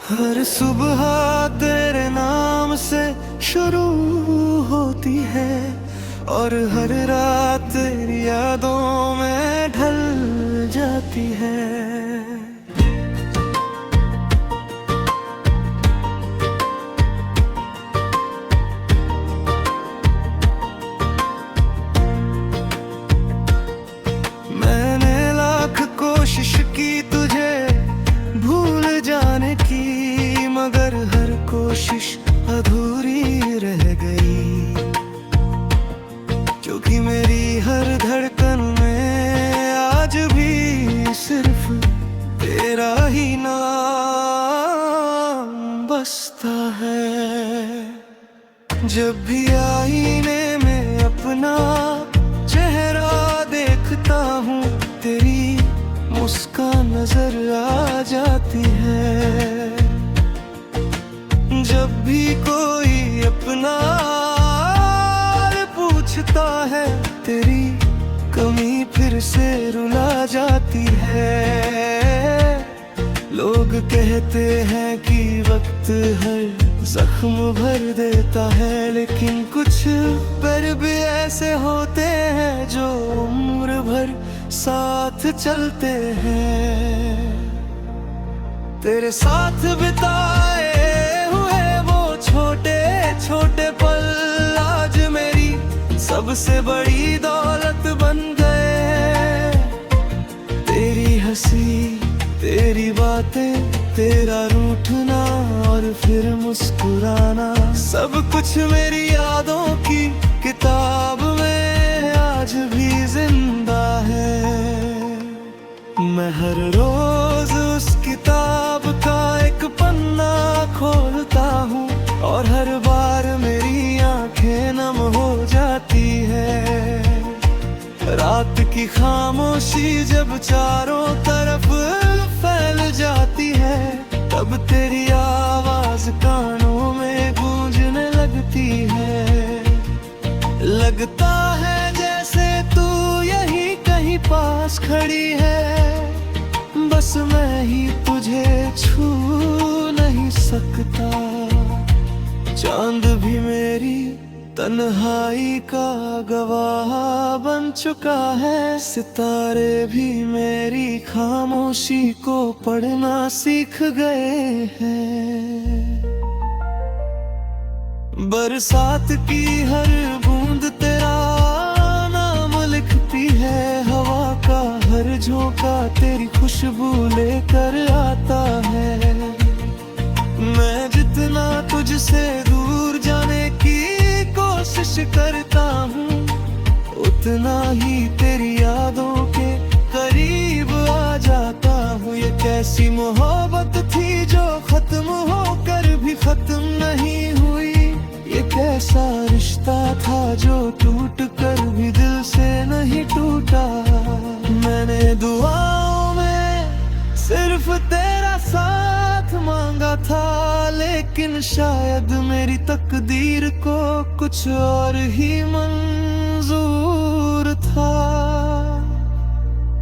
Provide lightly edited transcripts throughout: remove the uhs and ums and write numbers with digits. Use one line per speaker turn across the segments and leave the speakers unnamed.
हर सुबह तेरे नाम से शुरू होती है और हर रात तेरी यादों में ढल जाती है। मैंने लाख कोशिश की तुझे भूल जाने की, मगर हर कोशिश अधूरी रह गई, क्योंकि मेरी हर धड़कन में आज भी सिर्फ तेरा ही नाम बसता है। जब भी आईने में अपना चेहरा देखता हूँ, तेरी मुस्कान नजर आ जाती है। जब भी कोई अपना हाल पूछता है, तेरी कमी फिर से रुला जाती है। लोग कहते हैं कि वक्त हर जख्म भर देता है, लेकिन कुछ पर भी ऐसे होते हैं जो उम्र भर साथ चलते हैं। तेरे साथ बिताए हुए वो छोटे छोटे पल आज मेरी सबसे बड़ी दौलत बन गए। तेरी हंसी, तेरी बातें, तेरा रूठना और फिर मुस्कुराना, सब कुछ मेरी यादों की किताब में आज भी जिंदा है। मैं हर रोज उस किताब का एक पन्ना खोलता हूँ और हर बार मेरी आंखें नम हो जाती है। रात की खामोशी जब चारों तरफ फैल जाती है, तब तेरी आवाज कानों में गूंजने लगती है। लगता है जैसे तू यहीं कहीं पास खड़ी है, बस मैं ही तुझे छू नहीं सकता। चांद भी मेरी तन्हाई का गवाह बन चुका है, सितारे भी मेरी खामोशी को पढ़ना सीख गए हैं। बरसात की हर बूंद तेरा नाम लिखती है, हवा का हर झोंका तेरी खुशबू लेकर आता है। मैं जितना तुझसे दूर जाने की कोशिश करता हूँ, उतना ही तेरी यादों के करीब आ जाता हूँ। ये कैसी मोहब्बत थी जो खत्म होकर भी खत्म नहीं हुई, ये कैसा रिश्ता था जो टूट कर भी दिल से नहीं टूटा। मैंने दुआओं में सिर्फ तेरा साथ मांगा था, लेकिन शायद मेरी तकदीर को कुछ और ही मंजूर था।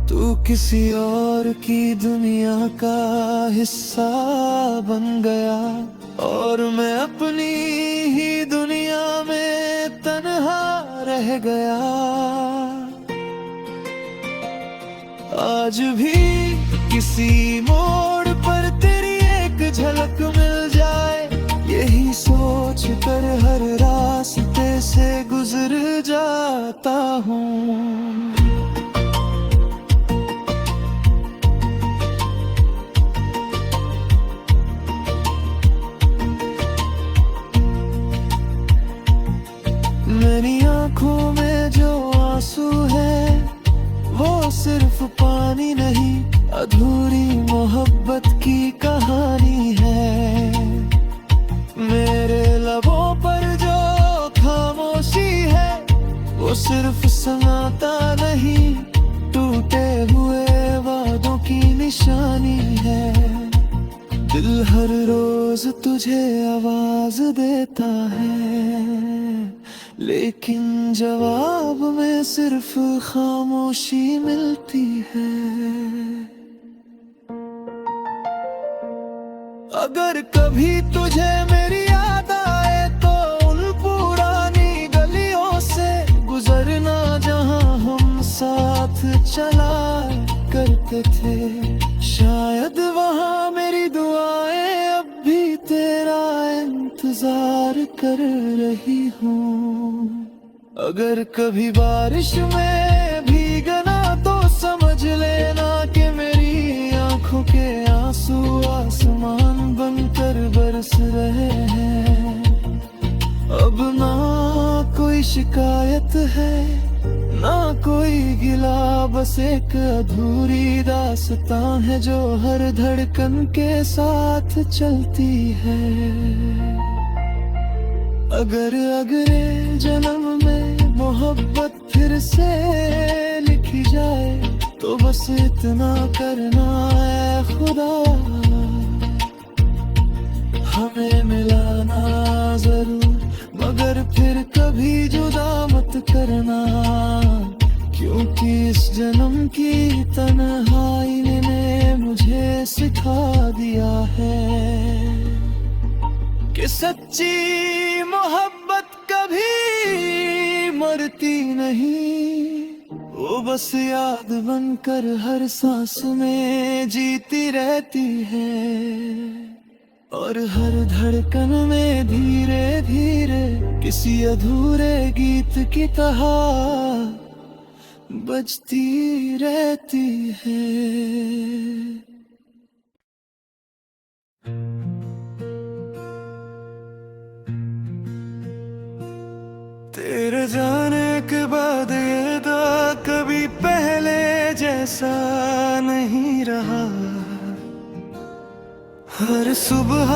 तू किसी और की दुनिया का हिस्सा बन गया और मैं अपनी ही दुनिया में तन्हा रह गया। आज भी किसी मोड़ पर तेरी एक झलक मिल जाए, यही सोच कर हर रास्ते से गुजर जाता हूँ। मेरी आंखों में जो आंसू है वो सिर्फ पानी नहीं, अधूरी मोहब्बत की कहानी है। मेरे लबों पर जो खामोशी है वो सिर्फ समाता नहीं, टूटे हुए वादों की निशानी है। दिल हर रोज तुझे आवाज देता है, लेकिन जवाब में सिर्फ खामोशी मिलती है। अगर कभी तुझे मेरी याद आए तो उन पुरानी गलियों से गुजरना जहां हम साथ चला करते थे। शायद वहां मेरी दुआएं अब भी तेरा इंतजार कर रही हूँ। अगर कभी बारिश में भीगना तो समझ लेना कि मेरी आंखों के आंसू आसमान बनकर बरस रहे हैं। अब ना कोई शिकायत है ना कोई गिला, बस एक अधूरी दास्तां है जो हर धड़कन के साथ चलती है। अगर अगले जन्म में मोहब्बत फिर से लिखी जाए तो बस इतना करना है खुदा, हमें मिलाना जरूर मगर फिर कभी जुदा मत करना। क्योंकि इस जन्म की तन्हाई ने मुझे सिखा दिया है कि सच्ची मोहब्बत कभी मरती नहीं, वो बस याद बनकर हर सांस में जीती रहती है। और हर धड़कन में धीरे धीरे किसी अधूरे गीत की तरह बजती रहती है। तेरे जाने के बाद ये दाग कभी पहले जैसा नहीं रहा। हर सुबह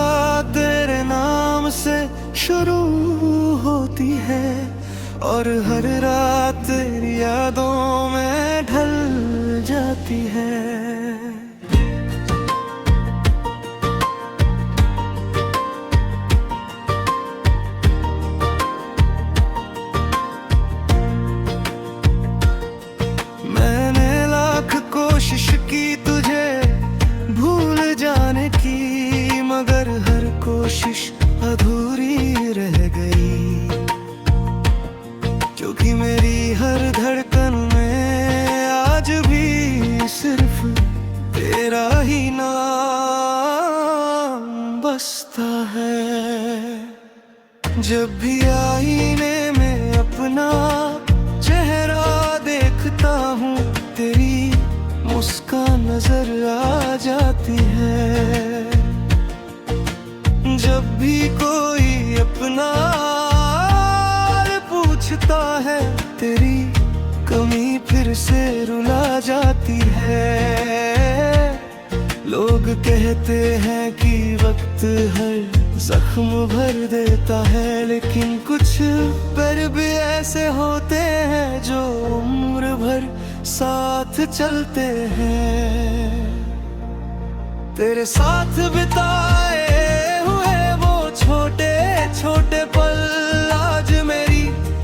तेरे नाम से शुरू होती है और हर रात तेरी यादों में ढल जाती है। मैंने लाख कोशिश की तुझे भूल जाने की, मगर हर कोशिश अधूरी रह गई। क्योंकि मेरी हर धड़कन में आज भी सिर्फ तेरा ही नाम बसता है। जब भी आईने में अपना चेहरा देखता हूँ तेरी मुस्कान नजर आ जाती है। जब भी कोई अपना पूछता है तेरी कमी फिर से रुला जाती है। लोग कहते हैं कि वक्त हर जख्म भर देता है, लेकिन कुछ पर भी ऐसे होते हैं जो उम्र भर साथ चलते हैं। तेरे साथ बिताए हुए वो छोटे छोटे पल आज मेरी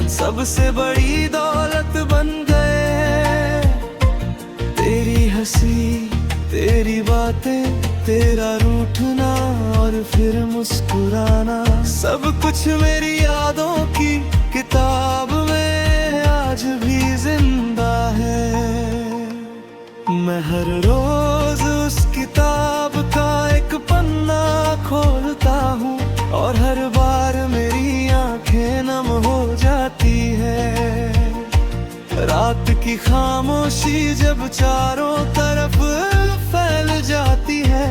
सबसे बड़ी दौलत बन गए। तेरी हंसी तेरी बातें तेरा रूठना और फिर मुस्कुराना, सब कुछ मेरी यादों की किताब में आज भी जिंदा है। मैं हर रोज उस किताब का एक पन्ना खोलता हूँ और हर बार मेरी आंखें नम हो जाती है। रात की खामोशी जब चारों तरफ फैल जाती है,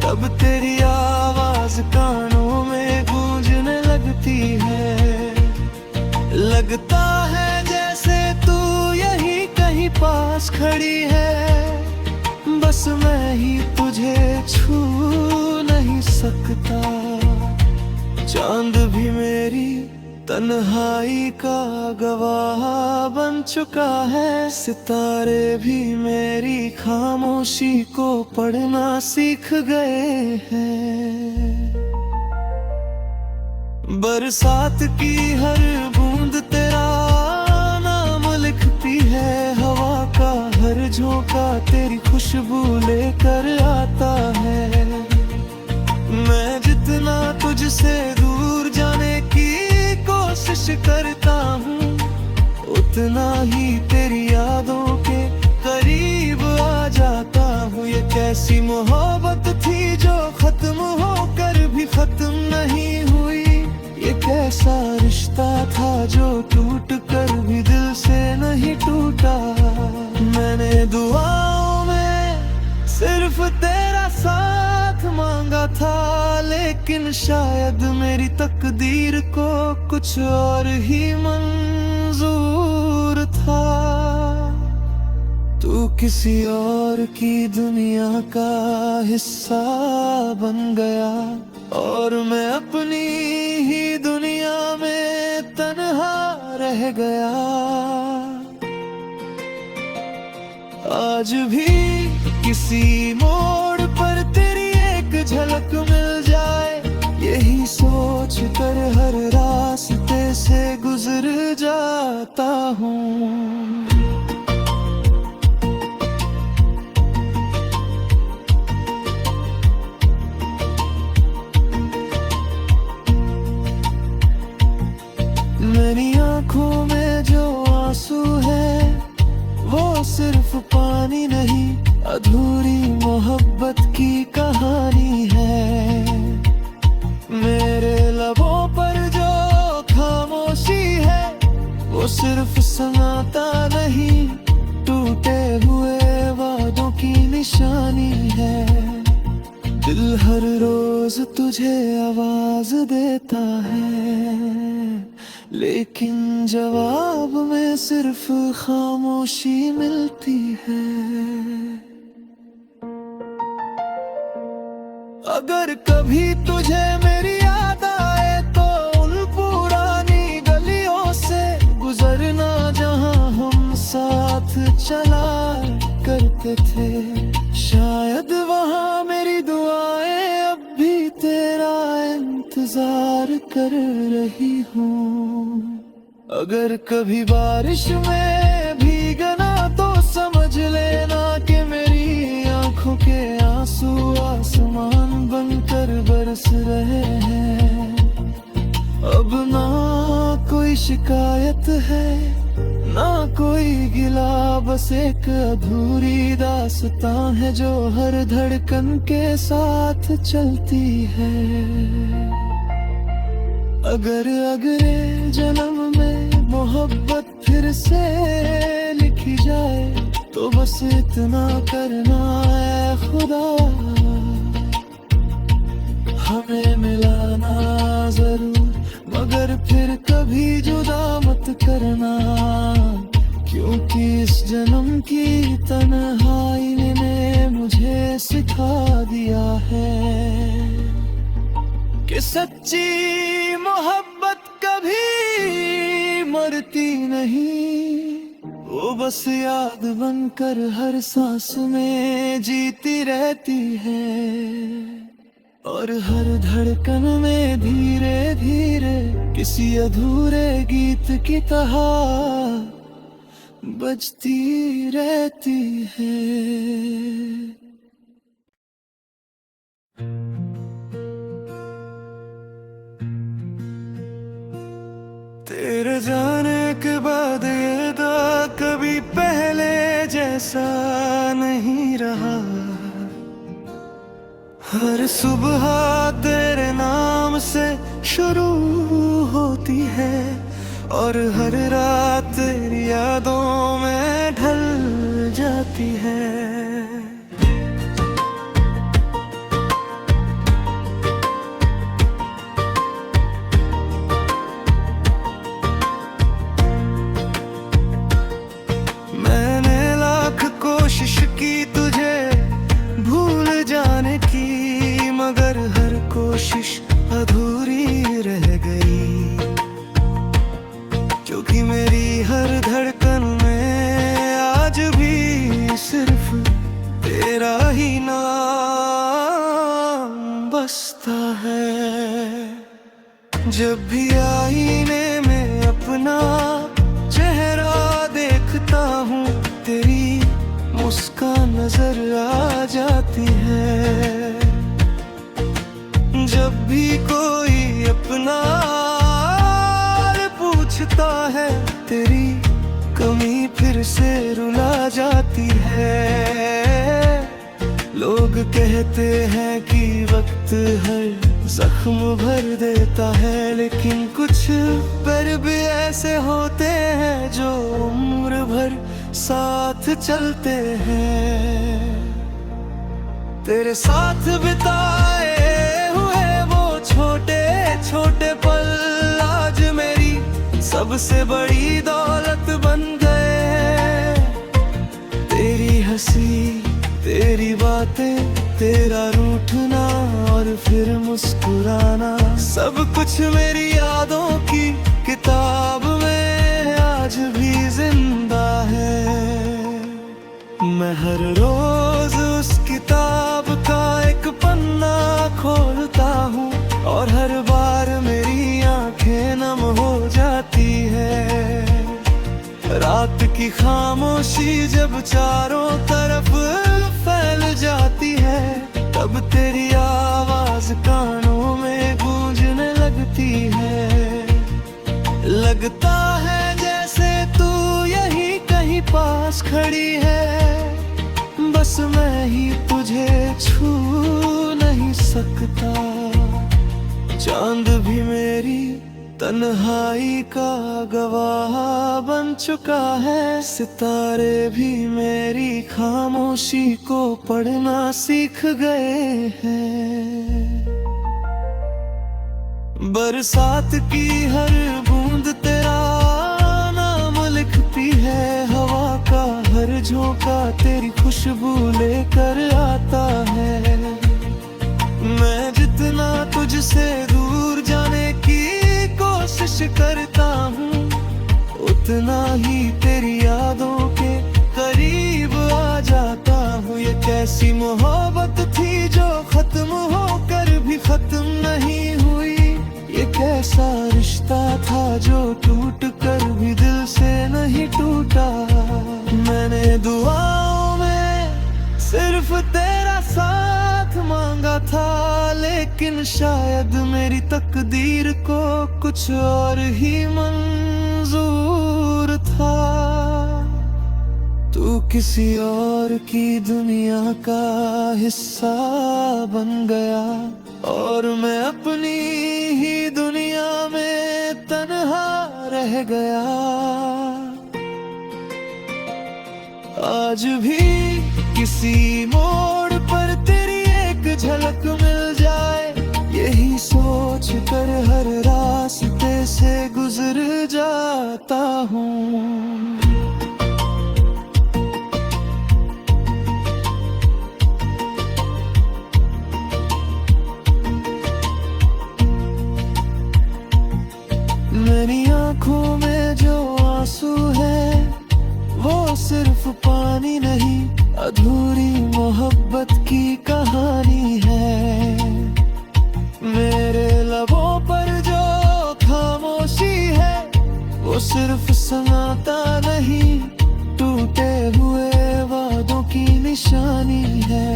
तब तेरी आवाज कानों में गूंजने लगती है। लगता है जैसे तू यहीं कहीं पास खड़ी है, बस मैं ही तुझे छू नहीं सकता। चांद भी मेरी तन्हाई का गवाह बन चुका है, सितारे भी मेरी खामोशी को पढ़ना सीख गए हैं। बरसात की हर बूंद तेरा नाम लिखती है, हवा का हर झोंका तेरी खुशबू लेकर आता है। उतना ही तेरी यादों के करीब आ जाता हूँ। ये कैसी मोहब्बत थी जो खत्म होकर भी खत्म नहीं हुई। ये कैसा रिश्ता था जो टूट कर भी दिल से नहीं टूटा। मैंने दुआओं में सिर्फ तेरा साथ मांगा था, लेकिन शायद मेरी तकदीर को कुछ और ही मंजूर था। तू किसी और की दुनिया का हिस्सा बन गया और मैं अपनी ही दुनिया में तन्हा रह गया। आज भी किसी मोड़ पर तेरी एक झलक मिल जाए, यही सोच कर हर रास्ते से गुजर जाता हूँ। मेरी आंखों में जो आंसू है वो सिर्फ पानी नहीं, अधूरी मोहब्बत की कहानी है। मेरे लबों पर जो खामोशी है वो सिर्फ समाता नहीं, टूटे हुए वादों की निशानी है। दिल हर रोज तुझे आवाज देता है, लेकिन जवाब में सिर्फ खामोशी मिलती है। अगर कभी तुझे मेरी याद आए तो उन पुरानी गलियों से गुजरना जहां हम साथ चला करते थे। शायद वहां मेरी दुआएं अब भी तेरा इंतजार कर रही हूँ। अगर कभी बारिश में भीगना तो समझ लेना कि मेरी आंखों के आंसू आसमान बनकर बरस रहे हैं। अब ना कोई शिकायत है ना कोई गिला, बस एक अधूरी दास्तां है जो हर धड़कन के साथ चलती है। अगर अगले जन्म में मोहब्बत फिर से लिखी जाए तो बस इतना करना है खुदा, हमें मिलाना जरूर मगर फिर कभी जुदा मत करना। क्योंकि इस जन्म की तन्हाई ने मुझे सिखा दिया है कि सच्ची मोहब्बत कभी मरती नहीं, वो बस याद बनकर हर सांस में जीती रहती है। और हर धड़कन में धीरे धीरे किसी अधूरे गीत की तरह बजती रहती है। तेरे जाने के बाद ये दा कभी पहले जैसा नहीं रहा। हर सुबह तेरे नाम से शुरू होती है और हर रात तेरी यादों में ढल जाती है। मैंने लाख कोशिश की तुझे भूल जाने की, मगर हर कोशिश अधूरी रह गई। क्योंकि मेरी हर धड़कन में आज भी सिर्फ तेरा ही नाम बसता है। जब भी आईने में अपना चेहरा देखता हूँ तेरी मुस्कान नजर आ जाती है। जब भी कोई अपना पूछता है तेरी फिर से रुला जाती है। लोग कहते हैं कि वक्त हर जख्म भर देता है, लेकिन कुछ पर भी ऐसे होते हैं जो उम्र भर साथ चलते हैं। तेरे साथ बिताए हुए वो छोटे छोटे पल आज मेरी सबसे बड़ी दौलत बन गए हैं। तेरी हंसी, तेरी बातें, तेरा रूठना और फिर मुस्कुराना, सब कुछ मेरी यादों की किताब में आज भी जिंदा है। मैं हर रोज उस किताब का एक पन्ना खोलता हूँ और हर बार मेरी आंखें नम हो जाती है। रात की खामोशी जब चारों तरफ फैल जाती है, तब तेरी आवाज कानों में गूंजने लगती है। लगता है जैसे तू यहीं कहीं पास खड़ी है, बस मैं ही तुझे छू नहीं सकता। चांद भी मेरी तन्हाई का गवाह बन चुका है, सितारे भी मेरी खामोशी को पढ़ना सीख गए हैं। बरसात की हर बूंद तेरा नाम लिखती है, हवा का हर झोंका तेरी खुशबू लेकर आता है। मैं जितना तुझसे दूर जाने की कोशिश करता हूँ, उतना ही तेरी यादों के करीब आ जाता हूँ। ये कैसी मोहब्बत थी जो खत्म होकर भी खत्म नहीं हुई, ये कैसा रिश्ता था जो टूट कर भी दिल से नहीं टूटा। मैंने दुआओं में सिर्फ तेरा साथ मांगा था, लेकिन शायद मेरी तकदीर को कुछ और ही मंजूर था। तू किसी और की दुनिया का हिस्सा बन गया और मैं अपनी ही दुनिया में तन्हा रह गया। आज भी किसी मोड़ पर तेरी एक झलक मिल जाए, यही सोच कर हर रास्ते से गुजर जाता हूँ। मेरी आंखों में जो आंसू है वो सिर्फ पानी नहीं, अधूरी मोहब्बत की कहानी है। मेरे लबों पर जो खामोशी है वो सिर्फ समाता नहीं, टूटे हुए वादों की निशानी है।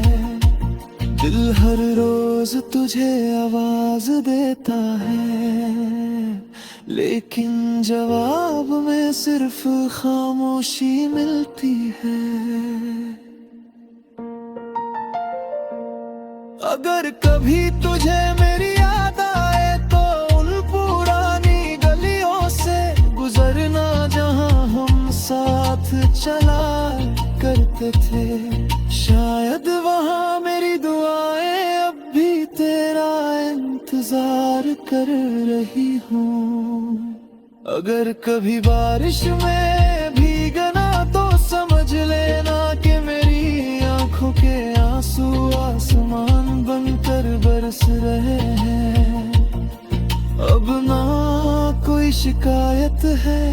दिल हर रोज तुझे आवाज देता है, लेकिन जवाब में सिर्फ खामोशी मिलती है। अगर कभी तुझे मेरी याद आए तो उन पुरानी गलियों से गुजरना जहां हम साथ चला करते थे। शायद वहां मेरी दुआएं अब भी तेरा इंतजार कर रही हूँ। अगर कभी बारिश में भीगना तो समझ लेना कि मेरी आंखों के आंसू आसमान बनकर बरस रहे हैं। अब ना कोई शिकायत है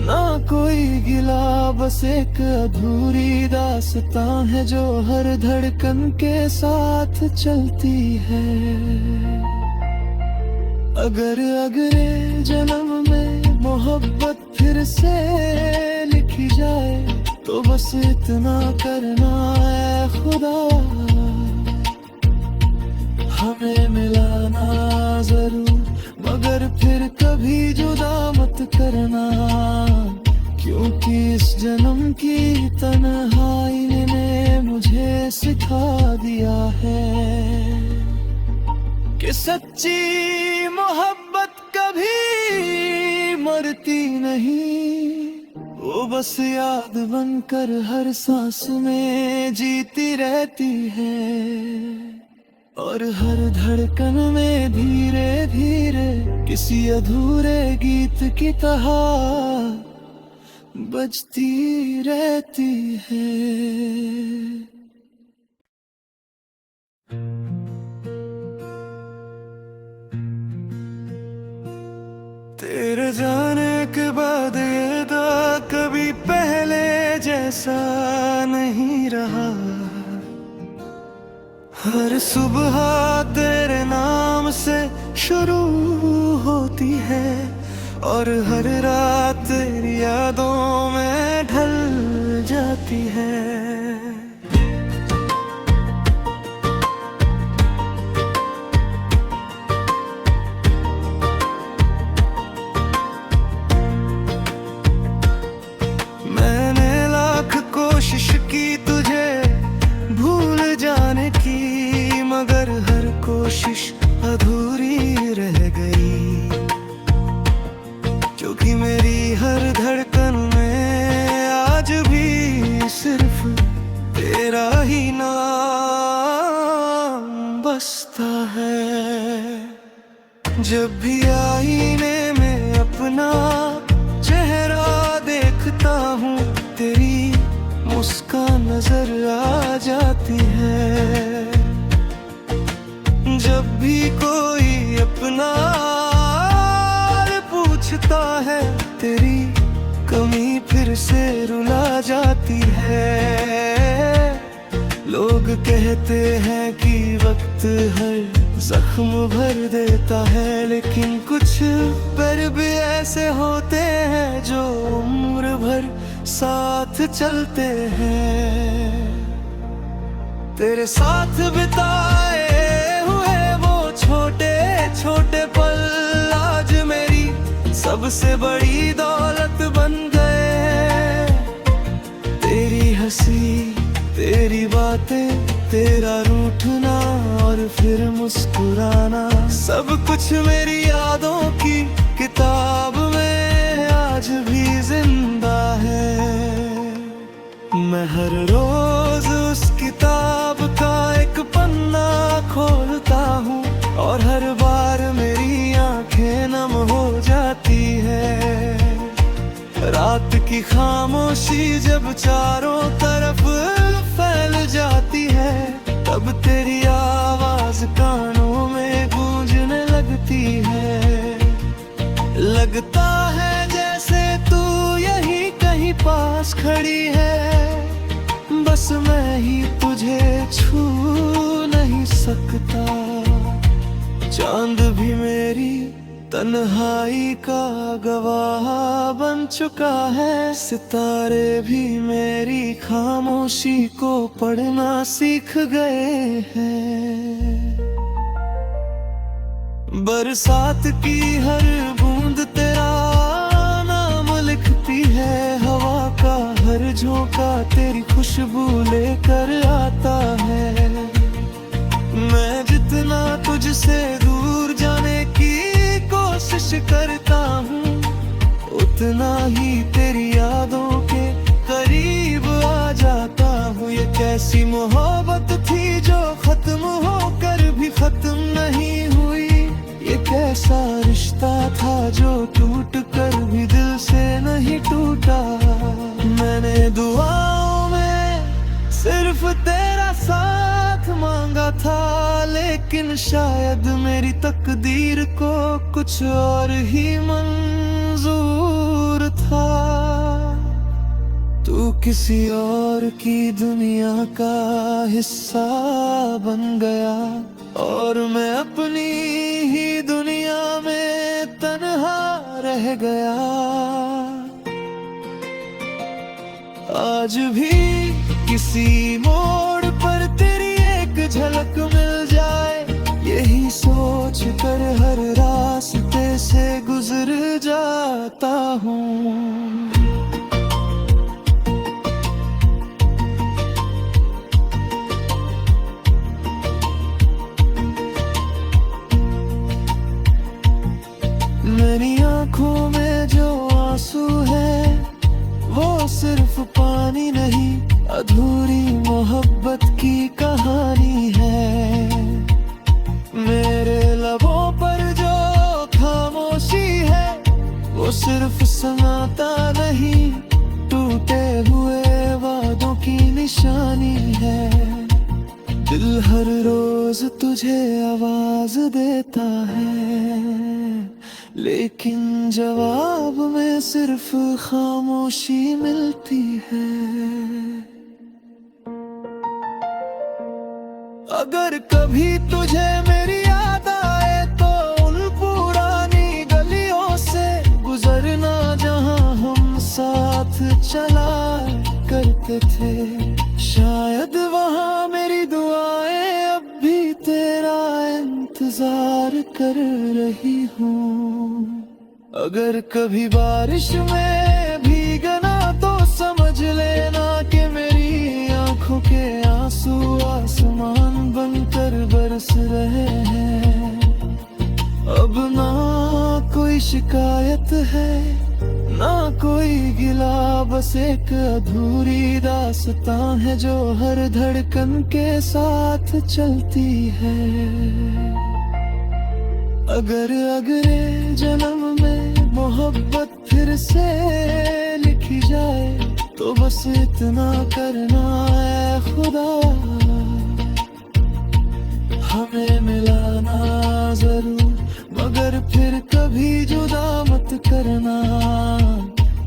ना कोई गिला, बस एक अधूरी दास्तां है जो हर धड़कन के साथ चलती है। अगर अगले जन्म में मोहब्बत फिर से लिखी जाए तो बस इतना करना है खुदा, हमें मिलाना जरूर मगर फिर कभी जुदा मत करना। क्योंकि इस जन्म की तन्हाई ने मुझे सिखा दिया है कि सच्ची मोहब्बत कभी मरती नहीं, वो बस याद बनकर हर सांस में जीती रहती है। और हर धड़कन में धीरे धीरे किसी अधूरे गीत की तरह बजती रहती है। तेरे जाने के बाद ये दाग कभी पहले जैसा नहीं रहा। हर सुबह तेरे नाम से शुरू होती है और हर रात तेरी यादों में ढल जाती है। मैंने लाख कोशिश की तुझे भूल जाने की, मगर हर कोशिश अधूरी रह गई, क्योंकि मेरी हर धड़कन में आज भी सिर्फ तेरा ही नाम बसता है। जब भी आईने में अपना चेहरा देखता हूँ, तेरी मुस्कान नजर आ जाती है। जब भी कोई अपना पूछता है, तेरी कमी फिर से रुला जाती है। लोग कहते हैं कि वक्त हर जख्म भर देता है, लेकिन कुछ पर भी ऐसे होते हैं जो उम्र भर साथ चलते हैं। तेरे साथ बिताए हुए वो छोटे छोटे पल आज मेरी सबसे बड़ी दौलत बन गए। तेरी हंसी, तेरी बातें, तेरा रूठना और फिर मुस्कुराना, सब कुछ मेरी यादों की किताब में आज भी जिंदा है। मैं हर रोज उस किताब का एक पन्ना खोलता हूँ और हर बार मेरी आंखें नम हो जाती है। रात की खामोशी जब चारों तरफ फैल जाती है, तब तेरी आवाज कानों में गूंजने लगती है। लगता है जैसे तू यहीं कहीं पास खड़ी है, बस मैं ही तुझे छू नहीं सकता। चांद भी मेरी तन्हाई का गवाह बन चुका है, सितारे भी मेरी खामोशी को पढ़ना सीख गए हैं। बरसात की हर बूंद तेरा नाम लिखती है, हवा का हर झोंका तेरी खुशबू लेकर आता है। मैं जितना तुझसे दूर जाने की कोशिश करता हूँ, उतना ही तेरी यादों के करीब आ जाता हूँ। ये कैसी मोहब्बत थी जो खत्म होकर भी खत्म नहीं हुई, ये कैसा रिश्ता था जो टूट कर भी दिल से नहीं टूटा। मैंने दुआओं में सिर्फ तेरा साथ मांगा था, लेकिन शायद मेरी तकदीर को कुछ और ही मंजूर था। तू किसी और की दुनिया का हिस्सा बन गया और मैं अपनी ही दुनिया में तन्हा रह गया। आज भी किसी मोड़ पर तेरी एक झलक मिल जाए, यही सोच कर हर रास्ते से गुजर जाता हूँ। आंखों में जो आंसू है वो सिर्फ पानी नहीं, अधूरी मोहब्बत की कहानी है। मेरे लबों पर जो खामोशी है वो सिर्फ समाता नहीं, टूटे हुए वादों की निशानी है। दिल हर रोज तुझे आवाज देता है, लेकिन जवाब में सिर्फ खामोशी मिलती है। अगर कभी तुझे मेरी याद आए तो उन पुरानी गलियों से गुजरना जहां हम साथ चला करते थे। शायद वहां मेरी दुआएं अब भी तेरा इंतजार कर रही हूँ। अगर कभी बारिश में भीगना तो समझ लेना कि मेरी आंखों के आंसू आसमान बनकर बरस रहे हैं। अब ना कोई शिकायत है ना कोई गिला, बस एक अधूरी दास्तां है जो हर धड़कन के साथ चलती है। अगर अगले जन्म में मोहब्बत फिर से लिखी जाए तो बस इतना करना है खुदा, हमें मिलाना जरूर, मगर फिर कभी जुदा मत करना।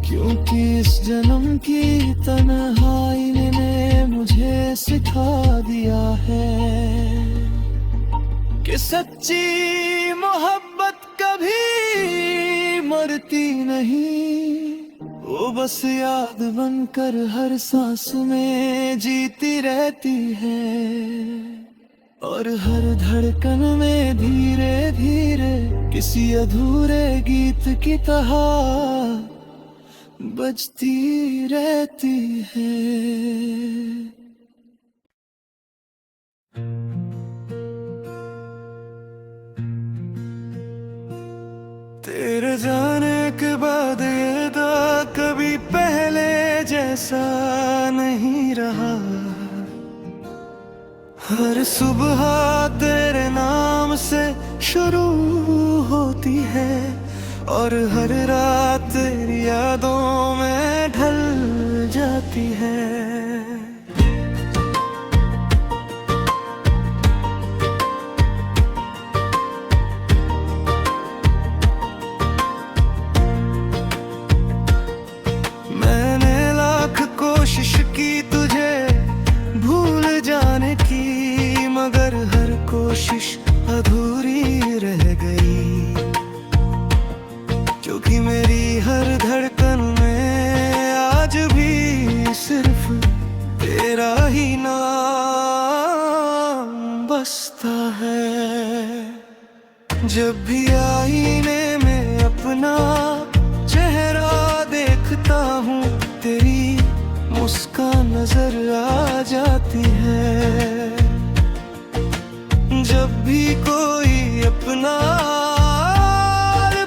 क्योंकि इस जन्म की तन्हाई ने मुझे सिखा दिया है कि सच्ची मोहब्बत कभी मरती नहीं, वो बस याद बनकर हर सांस में जीती रहती है। और हर धड़कन में धीरे धीरे किसी अधूरे गीत की तरह बजती रहती है। तेरे जाने के बाद ये दा कभी पहले जैसा नहीं रहा। हर सुबह तेरे नाम से शुरू होती है और हर रात तेरी यादों में ढल जाती है। मैंने लाख कोशिश की तुझे भूल जाने की, मगर हर कोशिश अधूरी रह गई। क्योंकि मेरी हर धड़कन में आज भी सिर्फ तेरा ही नाम बसता है। जब भी आईने में अपना चेहरा देखता हूँ तेरी मुस्कान नजर आ जाती है। जब भी कोई अपना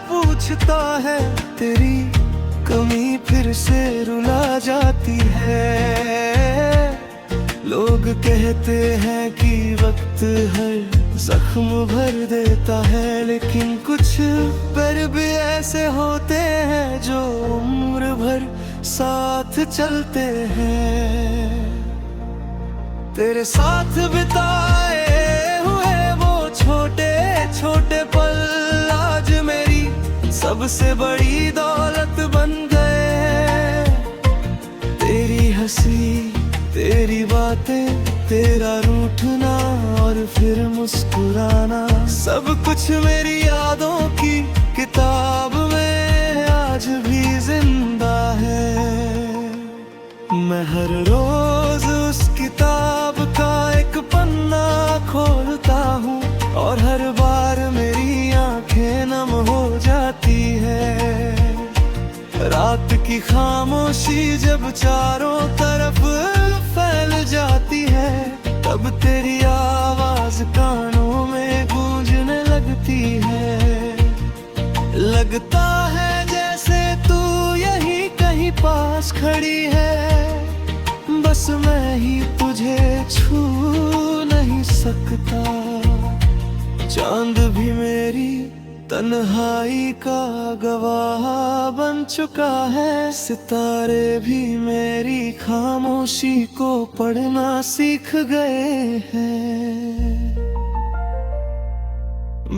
पूछता है तेरी कमी फिर से रुला जाती है। लोग कहते हैं कि वक्त हर जख्म भर देता है, लेकिन कुछ पर भी ऐसे होते हैं जो उम्र भर साथ चलते हैं। तेरे साथ बिताए हुए वो छोटे छोटे पल आज मेरी सबसे बड़ी दौलत बन गए। तेरी हंसी, तेरी बातें, तेरा रूठना और फिर मुस्कुराना, सब कुछ मेरी यादों की किताब में आज भी जिंदा है। मैं हर रोज उस किताब का एक पन्ना खोलता हूँ और हर बार मेरी आंखें नम हो जाती है। रात की खामोशी जब चारों तरफ फैल जाती है, तब तेरी आवाज कानों में गूंजने लगती है। लगता है चांद भी मेरी तन्हाई का गवाह बन चुका है, सितारे भी मेरी खामोशी को पढ़ना सीख गए हैं।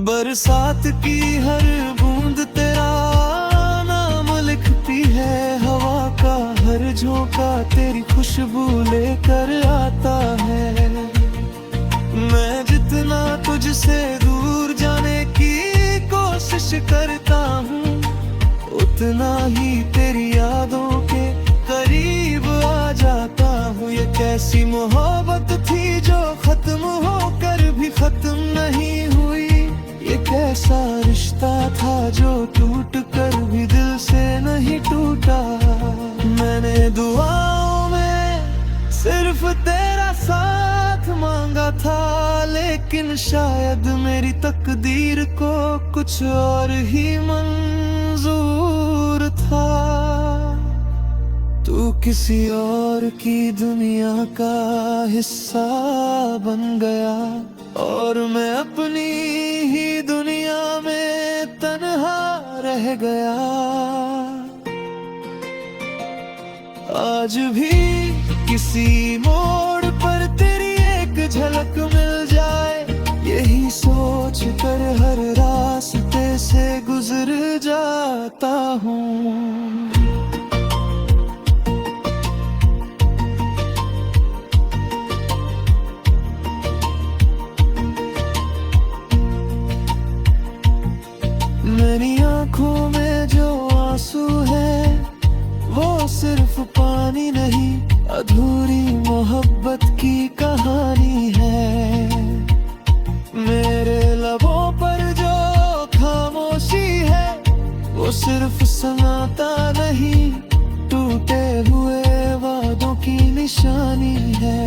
बरसात की हर बूंद तेरा नाम लिखती है, हवा का हर झोंका तेरी खुशबू लेकर आता है। मैं जितना तुझसे दूर जाने की कोशिश करता हूँ, उतना ही तेरी यादों के करीब आ जाता हूँ। ये कैसी मोहब्बत थी जो खत्म होकर भी खत्म नहीं हुई, ये कैसा रिश्ता था जो टूट कर भी दिल से नहीं टूटा। मैंने दुआओं में सिर्फ तेरा साथ मांगा था, लेकिन शायद मेरी तकदीर को कुछ और ही मंजूर था। तू किसी और की दुनिया का हिस्सा बन गया, और मैं अपनी ही दुनिया में तन्हा रह गया। आज भी किसी मोड़ पर तेरी एक झलक मिल जाए, यही सोच कर हर रास्ते से गुजर जाता हूँ। मेरी आंखों में जो आंसू है वो सिर्फ पानी नहीं, अधूरी मोहब्बत की कहानी है। मेरे लबों पर जो खामोशी है वो सिर्फ सुनाता नहीं, टूटे हुए वादों की निशानी है।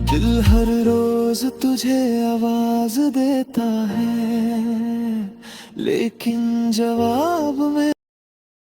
दिल हर रोज तुझे आवाज देता है, लेकिन जवाब में